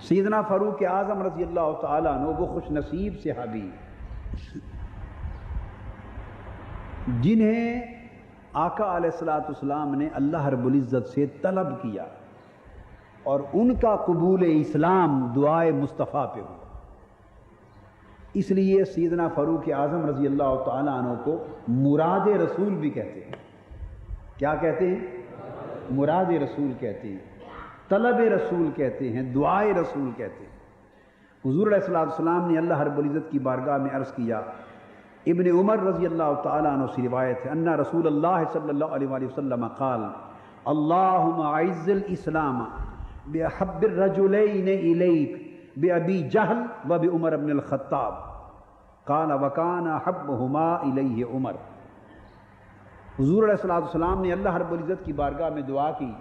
سیدنا فاروق اعظم رضی اللہ تعالیٰ عنہ وہ خوش نصیب صحابی جنہیں آقا علیہ الصلوۃ والسلام نے اللہ رب العزت سے طلب کیا اور ان کا قبول اسلام دعائے مصطفیٰ پہ ہوا۔ اس لیے سیدنا فاروق اعظم رضی اللہ تعالیٰ عنہ کو مراد رسول بھی کہتے ہیں۔ کیا کہتے ہیں؟ مراد رسول کہتے ہیں، طلب رسول کہتے ہیں، دعائے رسول کہتے ہیں۔ حضور علیہ الصلوۃ والسلام نے اللہ رب العزت کی بارگاہ میں عرض کیا، ابن عمر رضی اللہ تعالیٰ عنہ سے روایت ہے، ان رسول اللہ صلی اللہ علیہ وآلہ وسلم قال اللہم اعز الاسلام بأحب الرجلین الیک بأبی جہل و بعمر بن الخطاب قال وکان احبہما الیہ عمر۔ حضور علیہ الصلوۃ والسلام نے اللہ رب العزت کی بارگاہ میں دعا کی،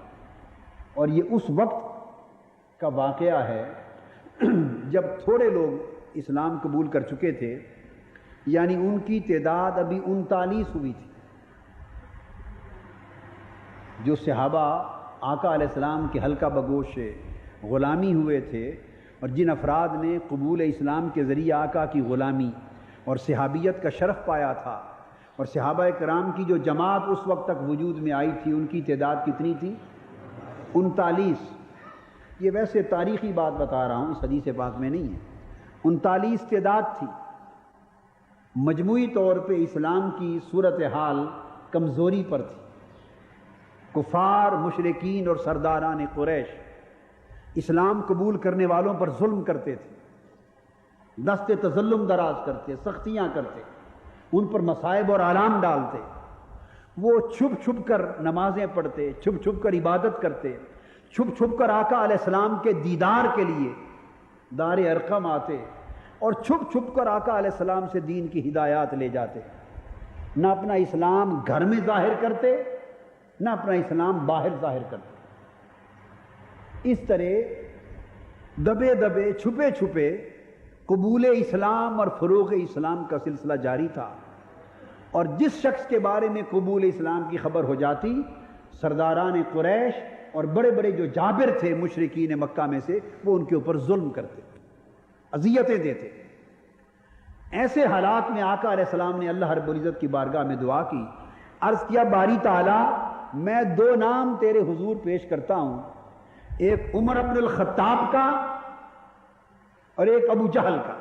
اور یہ اس وقت کا واقعہ ہے جب تھوڑے لوگ اسلام قبول کر چکے تھے، یعنی ان کی تعداد ابھی 39 ہوئی تھی۔ جو صحابہ آقا علیہ السلام کے حلقہ بگوش سے غلامی ہوئے تھے، اور جن افراد نے قبول اسلام کے ذریعے آقا کی غلامی اور صحابیت کا شرف پایا تھا، اور صحابہ کرام کی جو جماعت اس وقت تک وجود میں آئی تھی، ان کی تعداد کتنی تھی؟ 39۔ یہ ویسے تاریخی بات بتا رہا ہوں، اس حدیث پاک میں نہیں ہے۔ 39 تعداد تھی۔ مجموعی طور پہ اسلام کی صورتحال کمزوری پر تھی۔ کفار، مشرکین اور سرداران قریش اسلام قبول کرنے والوں پر ظلم کرتے تھے، دست تظلم دراز کرتے، سختیاں کرتے، ان پر مصائب اور آلام ڈالتے۔ وہ چھپ چھپ کر نمازیں پڑھتے، چھپ چھپ کر عبادت کرتے، چھپ چھپ کر آقا علیہ السلام کے دیدار کے لیے دار ارقم آتے، اور چھپ چھپ کر آقا علیہ السلام سے دین کی ہدایات لے جاتے۔ نہ اپنا اسلام گھر میں ظاہر کرتے، نہ اپنا اسلام باہر ظاہر کرتے۔ اس طرح دبے دبے، چھپے چھپے قبول اسلام اور فروغ اسلام کا سلسلہ جاری تھا، اور جس شخص کے بارے میں قبول اسلام کی خبر ہو جاتی، سرداران قریش اور بڑے بڑے جو جابر تھے مشرکین مکہ میں سے، وہ ان کے اوپر ظلم کرتے، اذیتیں دیتے۔ ایسے حالات میں آقا علیہ السلام نے اللہ رب العزت کی بارگاہ میں دعا کی، عرض کیا باری تعالیٰ میں 2 نام تیرے حضور پیش کرتا ہوں، ایک عمر بن الخطاب کا اور ایک ابو جہل کا۔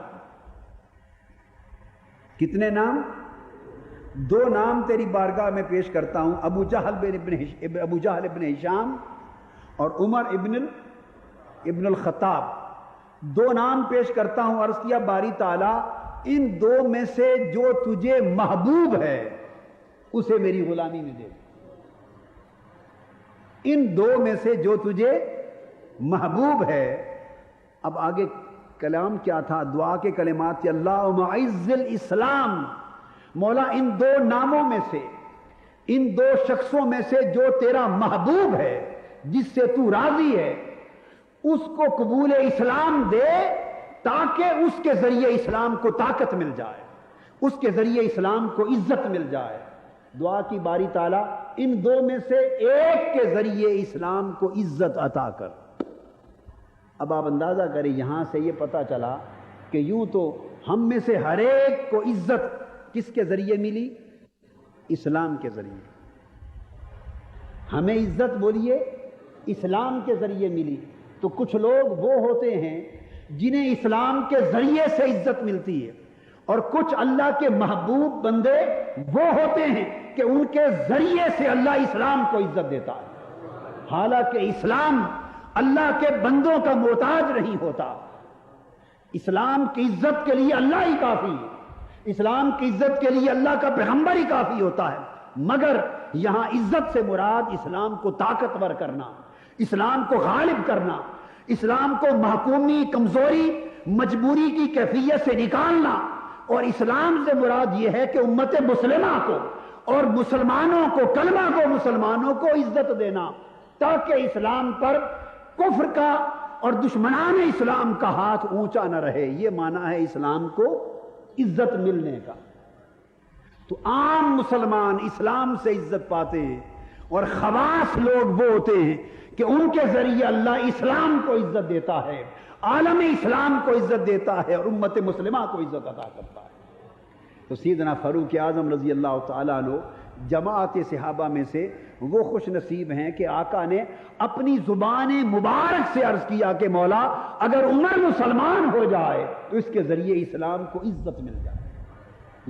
کتنے نام؟ 2 نام تیری بارگاہ میں پیش کرتا ہوں، ابو جہل ابن ہشام اور عمر ابن الخطاب۔ 2 نام پیش کرتا ہوں، عرض کیا باری تعالیٰ ان 2 میں سے جو تجھے محبوب ہے اسے میری غلامی میں دے۔ ان 2 میں سے جو تجھے محبوب ہے۔ اب آگے کلام کیا تھا؟ دعا کے کلمات تھے، اللہم اعز الاسلام، مولا ان 2 ناموں میں سے، ان 2 شخصوں میں سے جو تیرا محبوب ہے، جس سے تو راضی ہے، اس کو قبول اسلام دے، تاکہ اس کے ذریعے اسلام کو طاقت مل جائے، اس کے ذریعے اسلام کو عزت مل جائے۔ دعا کی باری تعالیٰ ان 2 میں سے ایک کے ذریعے اسلام کو عزت عطا کر۔ اب آپ اندازہ کریں، یہاں سے یہ پتہ چلا کہ یوں تو ہم میں سے ہر ایک کو عزت کس کے ذریعے ملی؟ اسلام کے ذریعے۔ ہمیں عزت بولیے اسلام کے ذریعے ملی۔ تو کچھ لوگ وہ ہوتے ہیں جنہیں اسلام کے ذریعے سے عزت ملتی ہے، اور کچھ اللہ کے محبوب بندے وہ ہوتے ہیں کہ ان کے ذریعے سے اللہ اسلام کو عزت دیتا ہے، حالانکہ اسلام اللہ کے بندوں کا محتاج نہیں ہوتا۔ اسلام کی عزت کے لیے اللہ ہی کافی ہے، اسلام کی عزت کے لیے اللہ کا پیغمبر ہی کافی ہوتا ہے، مگر یہاں عزت سے مراد اسلام کو طاقتور کرنا، اسلام کو غالب کرنا، اسلام کو محکومی، کمزوری، مجبوری کی کیفیت سے نکالنا۔ اور اسلام سے مراد یہ ہے کہ امت مسلمہ کو اور مسلمانوں کو، کلمہ کو مسلمانوں کو عزت دینا، تاکہ اسلام پر کفر کا اور دشمنان اسلام کا ہاتھ اونچا نہ رہے۔ یہ معنی ہے اسلام کو عزت ملنے کا۔ تو عام مسلمان اسلام سے عزت پاتے ہیں، اور خواص لوگ وہ ہوتے ہیں کہ ان کے ذریعے اللہ اسلام کو عزت دیتا ہے، عالم اسلام کو عزت دیتا ہے اور امت مسلمہ کو عزت عطا کرتا ہے۔ تو سیدنا فاروق اعظم رضی اللہ تعالیٰ عنہ جماعت صحابہ میں سے وہ خوش نصیب ہیں کہ آقا نے اپنی زبان مبارک سے عرض کیا کہ مولا اگر عمر مسلمان ہو جائے تو اس کے ذریعے اسلام کو عزت مل جائے،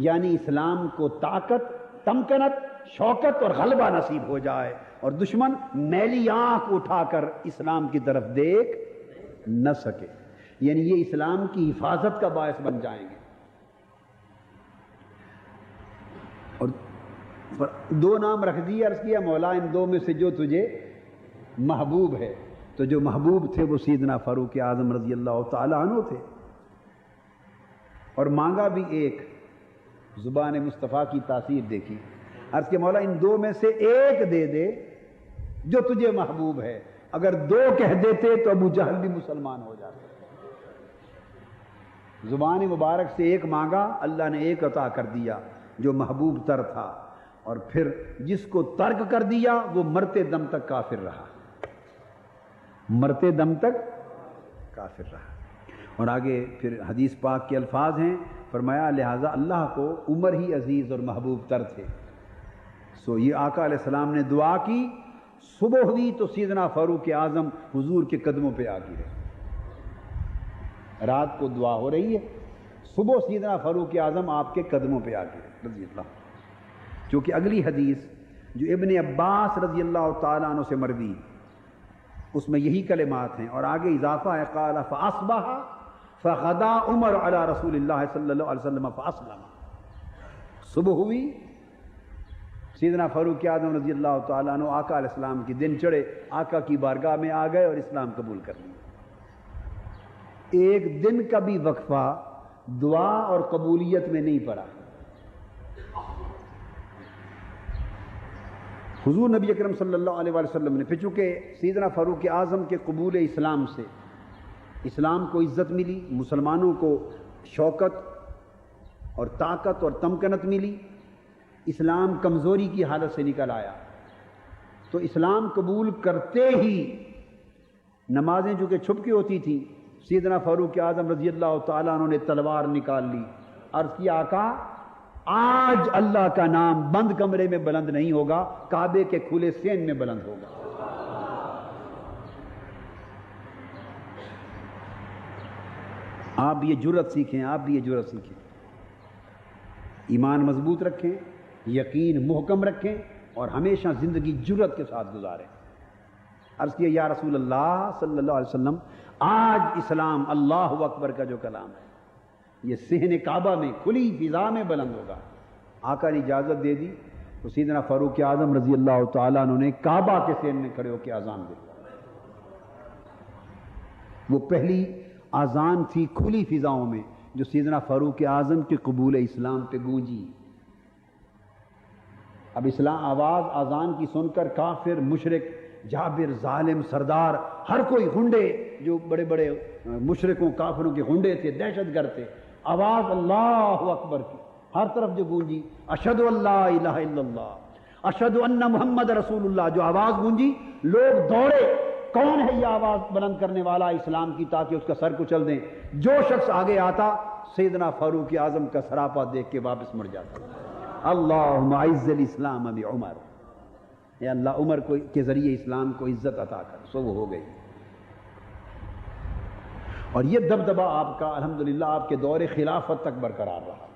یعنی اسلام کو طاقت، تمکنت، شوکت اور غلبہ نصیب ہو جائے اور دشمن میلی آنکھ اٹھا کر اسلام کی طرف دیکھ نہ سکے، یعنی یہ اسلام کی حفاظت کا باعث بن جائیں گے۔ اور دو نام رکھ دیے، عرض کیا مولا ان دو میں سے جو تجھے محبوب ہے، تو جو محبوب تھے وہ سیدنا فاروق اعظم رضی اللہ تعالیٰ عنہ تھے، اور مانگا بھی ایک، زبان مصطفیٰ کی تاثیر دیکھی، عرض کہ مولا ان دو میں سے ایک دے دے جو تجھے محبوب ہے، اگر دو کہہ دیتے تو ابو جہل بھی مسلمان ہو جاتے۔ زبان مبارک سے ایک مانگا، اللہ نے ایک عطا کر دیا جو محبوب تر تھا، اور پھر جس کو ترک کر دیا وہ مرتے دم تک کافر رہا، مرتے دم تک کافر رہا۔ اور آگے پھر حدیث پاک کے الفاظ ہیں، فرمایا لہٰذا اللہ کو عمر ہی عزیز اور محبوب تر تھے۔ سو یہ آقا علیہ السلام نے دعا کی، صبح ہوئی تو سیدنا فاروق اعظم حضور کے قدموں پہ آ گرے۔ رات کو دعا ہو رہی ہے، صبح سیدنا فاروق اعظم آپ کے قدموں پہ آ گرے رضی اللہ، کیونکہ اگلی حدیث جو ابن عباس رضی اللہ تعالیٰ عنہ سے مروی اس میں یہی کلمات ہیں، اور آگے اضافہ ہے قال فاصبح فغدا عمر علی رسول اللہ صلی اللہ علیہ وسلم فاسلم۔ صبح ہوئی، سیدنا فاروق اعظم رضی اللہ تعالیٰ عنہ آقا علیہ السلام کی دن چڑھے، آقا کی بارگاہ میں آ گئے اور اسلام قبول کر لیا۔ ایک دن کا بھی وقفہ دعا اور قبولیت میں نہیں پڑا۔ حضور نبی اکرم صلی اللہ علیہ وسلم نے، پھر چونکہ سیدنا فاروق اعظم کے قبول اسلام سے اسلام کو عزت ملی، مسلمانوں کو شوکت اور طاقت اور تمکنت ملی، اسلام کمزوری کی حالت سے نکل آیا، تو اسلام قبول کرتے ہی نمازیں چونکہ چھپ کے ہوتی تھیں، سیدنا فاروق اعظم رضی اللہ تعالیٰ عنہ نے تلوار نکال لی، عرض کیا آقا آج اللہ کا نام بند کمرے میں بلند نہیں ہوگا، کعبے کے کھلے سین میں بلند ہوگا۔ آپ بھی یہ جرأت سیکھیں، آپ بھی یہ جرأت سیکھیں، ایمان مضبوط رکھیں، یقین محکم رکھیں، اور ہمیشہ زندگی جرأت کے ساتھ گزاریں۔ عرض کیا یا رسول اللہ صلی اللہ علیہ وسلم آج اسلام اللہ اکبر کا جو کلام ہے یہ صحن کعبہ میں کھلی فضا میں بلند ہوگا۔ آقا نے اجازت دے دی تو سیدنا فاروق اعظم رضی اللہ تعالیٰ عنہ نے کعبہ کے صحن میں کھڑے ہو کے اذان دی۔ وہ پہلی اذان تھی کھلی فضاؤں میں جو سیدنا فاروق اعظم کے قبول اسلام پہ گونجی۔ اب اسلام آواز اذان کی سن کر کافر، مشرک، جابر، ظالم، سردار، ہر کوئی غنڈے جو بڑے بڑے مشرکوں کافروں کے غنڈے تھے، دہشت گرد تھے، آواز اللہ اکبر کی ہر طرف جو گونجی، اشہد ان لا الہ الا اللہ اشہد ان محمد رسول اللہ، جو آواز گونجی لوگ دوڑے، کون ہے یہ آواز بلند کرنے والا اسلام کی، تاکہ اس کا سر کچل دیں۔ جو شخص آگے آتا سیدنا فاروق اعظم کا سراپا دیکھ کے واپس مڑ جاتا۔ اللہم اعز الاسلام بعمر، اے اللہ عمر کے ذریعے اسلام کو عزت عطا کر۔ سو وہ ہو گئی، اور یہ دبدبہ آپ کا الحمدللہ آپ کے دور خلافت تک برقرار رہا۔